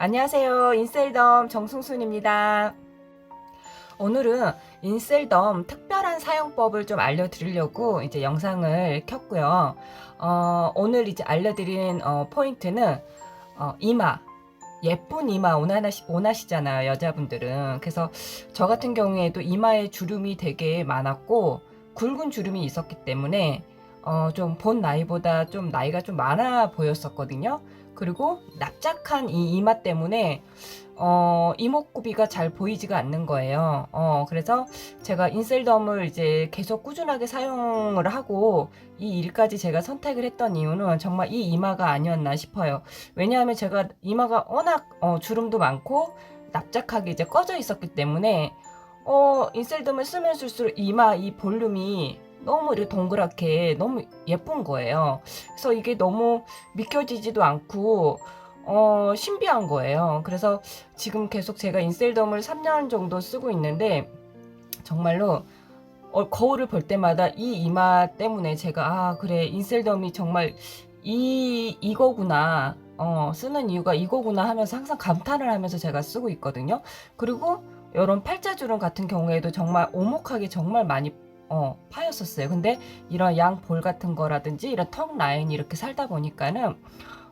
안녕하세요. 인셀덤 정승순입니다. 오늘은 인셀덤 특별한 사용법을 좀 알려드리려고 이제 영상을 켰고요. 오늘 이제 알려드린 포인트는 이마. 예쁜 이마 원하시잖아요, 여자분들은. 그래서 저 같은 경우에도 이마에 주름이 되게 많았고, 굵은 주름이 있었기 때문에, 좀 본 나이보다 좀 나이가 좀 많아 보였었거든요. 그리고 납작한 이 이마 때문에, 이목구비가 잘 보이지가 않는 거예요. 그래서 제가 인셀덤을 이제 계속 꾸준하게 사용을 하고, 이 일까지 제가 선택을 했던 이유는 정말 이 이마가 아니었나 싶어요. 왜냐하면 제가 이마가 워낙 주름도 많고 납작하게 이제 꺼져 있었기 때문에 인셀덤을 쓰면 쓸수록 이마 이 볼륨이 너무 이렇게 동그랗게 너무 예쁜 거예요. 그래서 이게 너무 믿겨지지도 않고 신비한 거예요. 그래서 지금 계속 제가 인셀덤을 3년 정도 쓰고 있는데 정말로 거울을 볼 때마다 이 이마 때문에 제가 그래 인셀덤이 정말 이거구나 쓰는 이유가 이거구나 하면서 항상 감탄을 하면서 제가 쓰고 있거든요. 그리고 이런 팔자주름 같은 경우에도 정말 오목하게 정말 많이 파였었어요. 근데 이런 양 볼 같은 거라든지 이런 턱 라인이 이렇게 살다 보니까는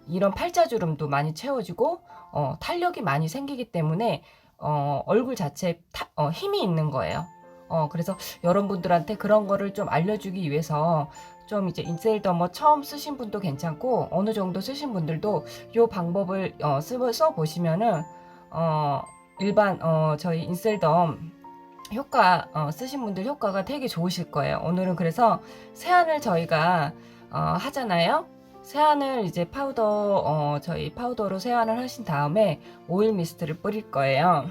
이런 팔자주름도 많이 채워지고 탄력이 많이 생기기 때문에 얼굴 자체에 힘이 있는 거예요. 그래서 여러분들한테 그런 거를 좀 알려주기 위해서 좀 이제 인셀더머 처음 쓰신 분도 괜찮고 어느 정도 쓰신 분들도 이 방법을 써 보시면은 일반 저희 인셀덤 효과 쓰신 분들 효과가 되게 좋으실 거예요. 오늘은 그래서 세안을 저희가 하잖아요. 세안을 이제 저희 파우더로 세안을 하신 다음에 오일 미스트를 뿌릴 거예요.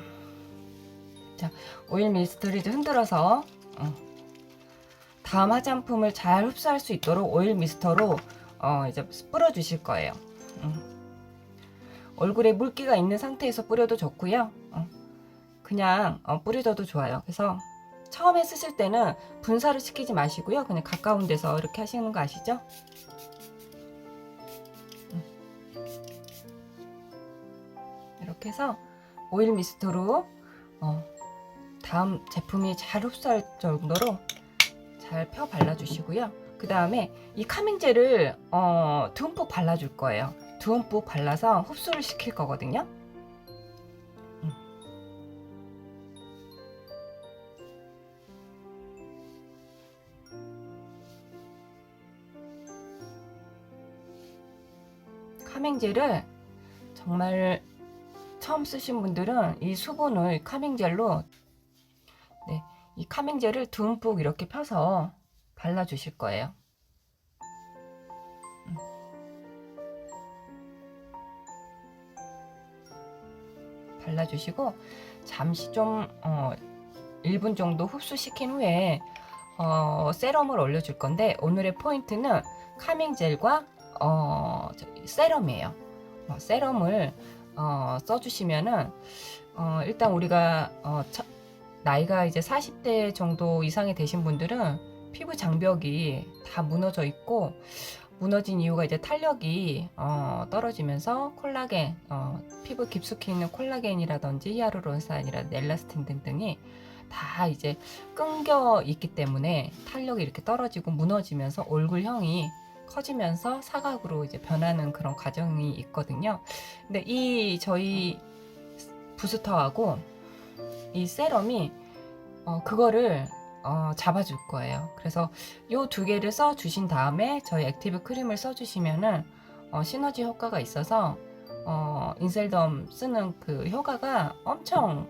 자, 오일 미스트를 이제 흔들어서 다음 화장품을 잘 흡수할 수 있도록 오일 미스터로 이제 뿌려 주실 거예요. 얼굴에 물기가 있는 상태에서 뿌려도 좋고요. 그냥 뿌리셔도 좋아요. 그래서 처음에 쓰실 때는 분사를 시키지 마시고요. 그냥 가까운 데서 이렇게 하시는 거 아시죠? 이렇게 해서 오일 미스트로 다음 제품이 잘 흡수할 정도로 잘 펴 발라주시고요. 그 다음에 이 카밍젤을 듬뿍 발라줄 거예요. 듬뿍 발라서 흡수를 시킬 거거든요. 카밍젤을 정말 처음 쓰신 분들은 이 수분을 카밍젤로 이 카밍젤을 듬뿍 이렇게 펴서 발라주실 거예요. 발라주시고 잠시 좀 1분 정도 흡수시킨 후에 세럼을 올려줄 건데 오늘의 포인트는 카밍젤과 세럼이에요. 세럼을 써주시면은 일단 우리가 나이가 이제 40대 정도 이상이 되신 분들은 피부 장벽이 다 무너져 있고 무너진 이유가 이제 탄력이 떨어지면서 콜라겐, 피부 깊숙이 있는 콜라겐이라든지 히아루론산이라든지 엘라스틴 등등이 다 이제 끊겨 있기 때문에 탄력이 이렇게 떨어지고 무너지면서 얼굴형이 커지면서 사각으로 이제 변하는 그런 과정이 있거든요. 근데 이 저희 부스터하고 이 세럼이 그거를 잡아줄 거예요. 그래서 요 두 개를 써 주신 다음에 저희 액티브 크림을 써 주시면은 시너지 효과가 있어서 인셀덤 쓰는 그 효과가 엄청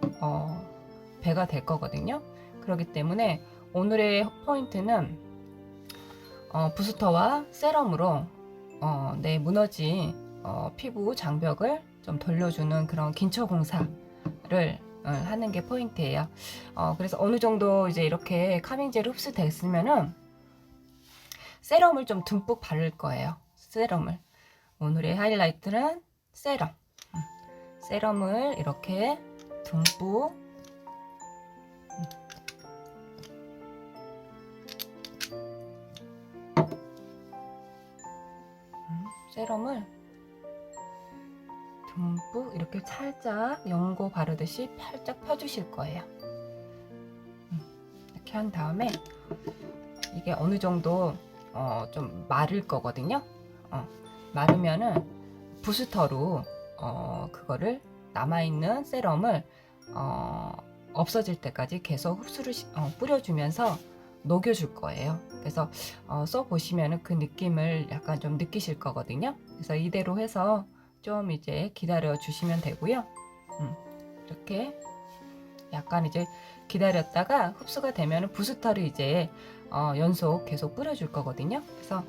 배가 될 거거든요. 그렇기 때문에 오늘의 포인트는 부스터와 세럼으로 내 무너진 피부 장벽을 좀 돌려주는 그런 긴처 공사를 하는 게 포인트예요. 그래서 어느 정도 이제 이렇게 카밍젤이 흡수됐으면은 세럼을 좀 듬뿍 바를 거예요. 세럼을. 오늘의 하이라이트는 세럼. 세럼을 이렇게 듬뿍 세럼을 듬뿍 이렇게 살짝 연고 바르듯이 살짝 펴주실 거예요. 이렇게 한 다음에 이게 어느 정도 좀 마를 거거든요. 마르면은 부스터로 그거를 남아있는 세럼을 없어질 때까지 계속 흡수를 뿌려주면서 녹여줄 거예요. 그래서 써보시면은 그 느낌을 약간 좀 느끼실 거거든요. 그래서 이대로 해서 좀 이제 기다려 주시면 되고요. 이렇게 약간 이제 기다렸다가 흡수가 되면은 부스터를 이제 연속 계속 뿌려줄 거거든요. 그래서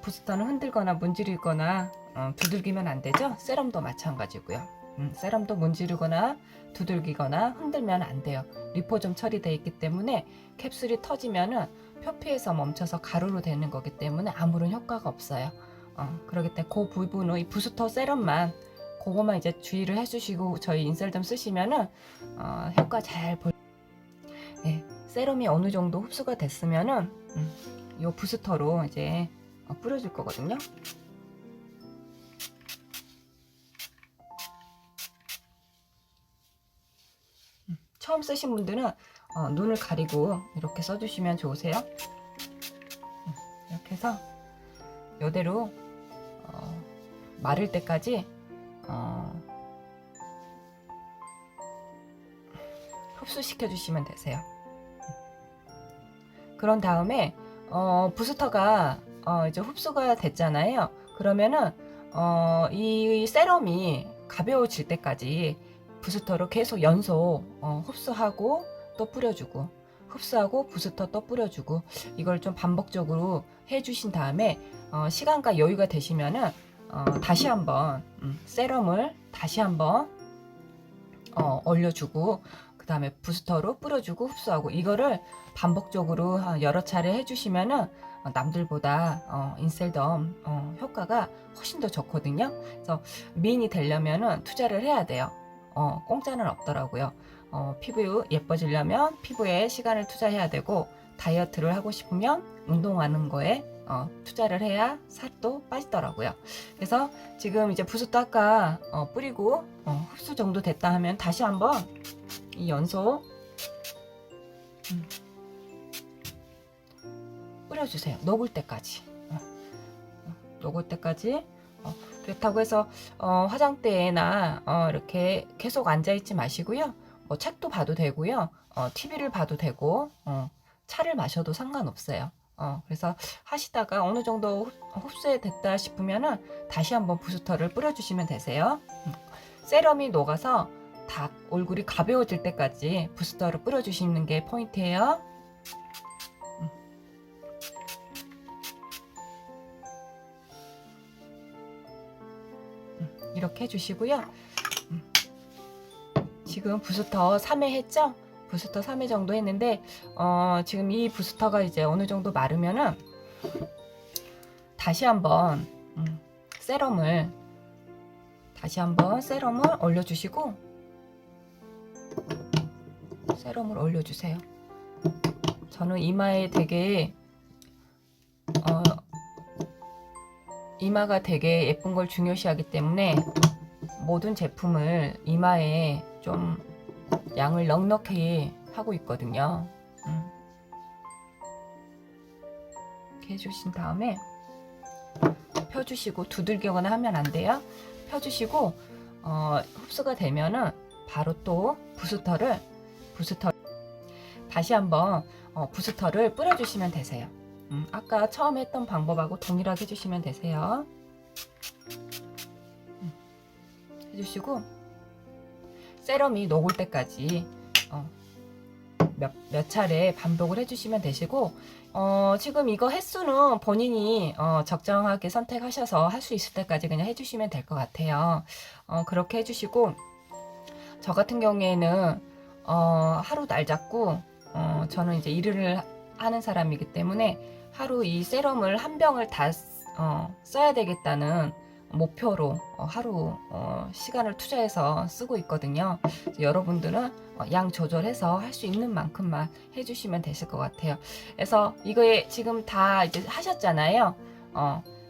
부스터는 흔들거나 문지르거나 두들기면 안 되죠. 세럼도 마찬가지고요. 세럼도 문지르거나 두들기거나 흔들면 안 돼요. 리포좀 처리되어 있기 때문에 캡슐이 터지면은 표피에서 멈춰서 가루로 되는 거기 때문에 아무런 효과가 없어요. 그렇기 때문에 그 부분은 이 부스터 세럼만 그거만 이제 주의를 해주시고 저희 인셀덤 쓰시면은 효과 잘 볼. 네, 세럼이 어느 정도 흡수가 됐으면은 이 부스터로 이제 뿌려줄 거거든요. 처음 쓰신 분들은 눈을 가리고 이렇게 써주시면 좋으세요. 이렇게 해서 이대로 마를 때까지 흡수시켜 주시면 되세요. 그런 다음에 부스터가 이제 흡수가 됐잖아요. 그러면은 이 세럼이 가벼워질 때까지 부스터로 계속 연속 흡수하고 또 뿌려주고 흡수하고 부스터 또 뿌려주고 이걸 좀 반복적으로 해주신 다음에 시간과 여유가 되시면은 다시 한번 세럼을 다시 한번 얼려주고 그 다음에 부스터로 뿌려주고 흡수하고 이거를 반복적으로 여러 차례 해주시면은 남들보다 인셀덤 효과가 훨씬 더 좋거든요. 그래서 미인이 되려면은 투자를 해야 돼요. 공짜는 없더라고요. 피부 예뻐지려면 피부에 시간을 투자해야 되고 다이어트를 하고 싶으면 운동하는 거에 투자를 해야 살도 빠지더라고요. 그래서 지금 이제 부스터 아까 뿌리고 흡수 정도 됐다 하면 다시 한번 이 연소 뿌려주세요. 녹을 때까지. 녹을 때까지. 그렇다고 해서 화장대나 이렇게 계속 앉아있지 마시고요. 뭐 책도 봐도 되고요. TV를 봐도 되고 차를 마셔도 상관없어요. 그래서 하시다가 어느 정도 흡수에 됐다 싶으면은 다시 한번 부스터를 뿌려주시면 되세요. 세럼이 녹아서 다 얼굴이 가벼워질 때까지 부스터를 뿌려주시는 게 포인트예요. 이렇게 해주시고요. 지금 부스터 3회 했죠? 부스터 3회 정도 했는데 지금 이 부스터가 이제 어느 정도 마르면은 다시 한번 세럼을 올려주시고 세럼을 올려주세요. 저는 이마에 되게 이마가 되게 예쁜 걸 중요시하기 때문에 모든 제품을 이마에 좀 양을 넉넉히 하고 있거든요. 이렇게 해주신 다음에 펴주시고 두들기거나 하면 안 돼요. 펴주시고 흡수가 되면은 바로 또 부스터 다시 한번 부스터를 뿌려주시면 되세요. 아까 처음 했던 방법하고 동일하게 해주시면 되세요. 해주시고 세럼이 녹을 때까지 몇 차례 반복을 해주시면 되시고 지금 이거 횟수는 본인이 적정하게 선택하셔서 할 수 있을 때까지 그냥 해주시면 될 것 같아요. 그렇게 해주시고 저 같은 경우에는 하루 날 잡고 저는 이제 일을 하는 사람이기 때문에 하루 이 세럼을 한 병을 다 써야 되겠다는 목표로 하루 시간을 투자해서 쓰고 있거든요. 여러분들은 양 조절해서 할 수 있는 만큼만 해주시면 되실 것 같아요. 그래서 이거에 지금 다 이제 하셨잖아요.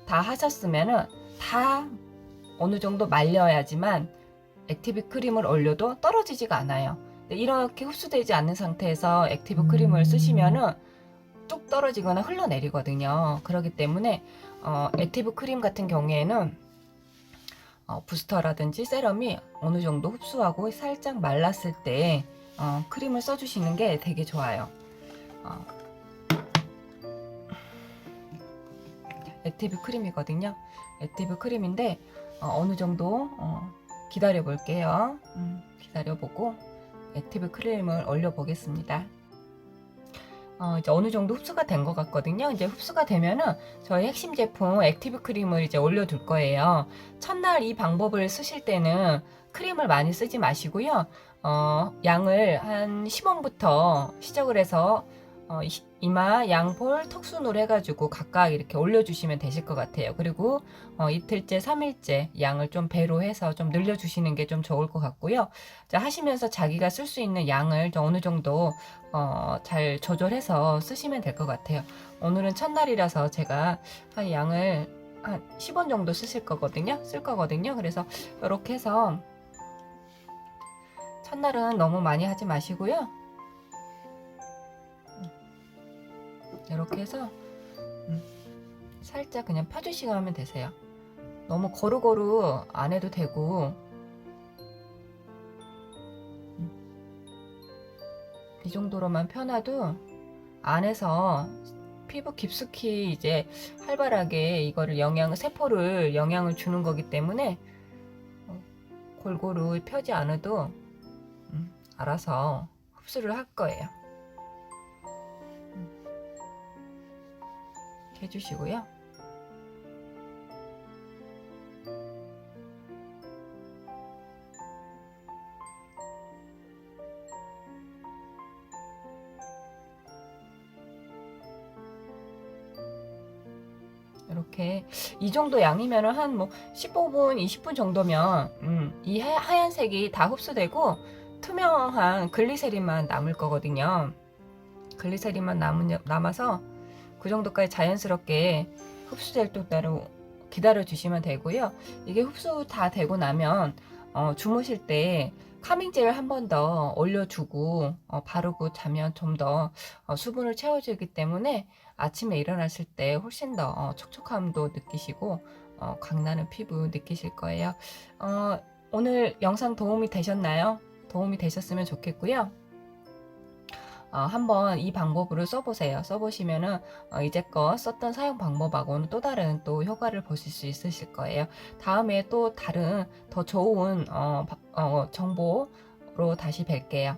다 하셨으면은 다 어느 정도 말려야지만 액티브 크림을 올려도 떨어지지가 않아요. 이렇게 흡수되지 않는 상태에서 액티브 크림을 쓰시면은 뚝 떨어지거나 흘러내리거든요. 그렇기 때문에 액티브 크림 같은 경우에는 부스터라든지 세럼이 어느 정도 흡수하고 살짝 말랐을 때 크림을 써주시는 게 되게 좋아요. 액티브 크림이거든요. 액티브 크림인데 어느 정도 기다려 볼게요. 기다려보고 액티브 크림을 올려 보겠습니다. 이제 어느 정도 흡수가 된 것 같거든요. 이제 흡수가 되면은 저희 핵심 제품 액티브 크림을 이제 올려둘 거예요. 첫날 이 방법을 쓰실 때는 크림을 많이 쓰지 마시고요. 양을 한 10원부터 시작을 해서 이마, 양볼, 턱순으로 해가지고 각각 이렇게 올려주시면 되실 것 같아요. 그리고 이틀째, 3일째 양을 좀 배로 해서 좀 늘려주시는 게 좀 좋을 것 같고요. 자, 하시면서 자기가 쓸 수 있는 양을 좀 어느 정도 잘 조절해서 쓰시면 될 것 같아요. 오늘은 첫날이라서 제가 한 양을 한 10원 정도 쓸 거거든요. 그래서 이렇게 해서 첫날은 너무 많이 하지 마시고요. 이렇게 해서 살짝 그냥 펴주시고 하면 되세요. 너무 고루고루 안 해도 되고 이 정도로만 펴놔도 안에서 피부 깊숙이 이제 활발하게 이거를 세포를 영향을 주는 거기 때문에 골고루 펴지 않아도 알아서 흡수를 할 거예요. 이렇게 해주시고요. 이렇게 이 정도 양이면 한 뭐 15분, 20분 정도면 이 하얀색이 다 흡수되고 투명한 글리세린만 남을 거거든요. 글리세린만 남아서 그 정도까지 자연스럽게 흡수될 때로 기다려 주시면 되고요. 이게 흡수 다 되고 나면 주무실 때 카밍젤 한 번 더 올려주고 바르고 자면 좀 더 수분을 채워주기 때문에 아침에 일어나실 때 훨씬 더 촉촉함도 느끼시고 광나는 피부 느끼실 거예요. 오늘 영상 도움이 되셨나요? 도움이 되셨으면 좋겠고요. 한번 이 방법으로 써보세요. 써보시면은 이제껏 썼던 사용 방법하고는 또 다른 또 효과를 보실 수 있으실 거예요. 다음에 또 다른 더 좋은 정보로 다시 뵐게요.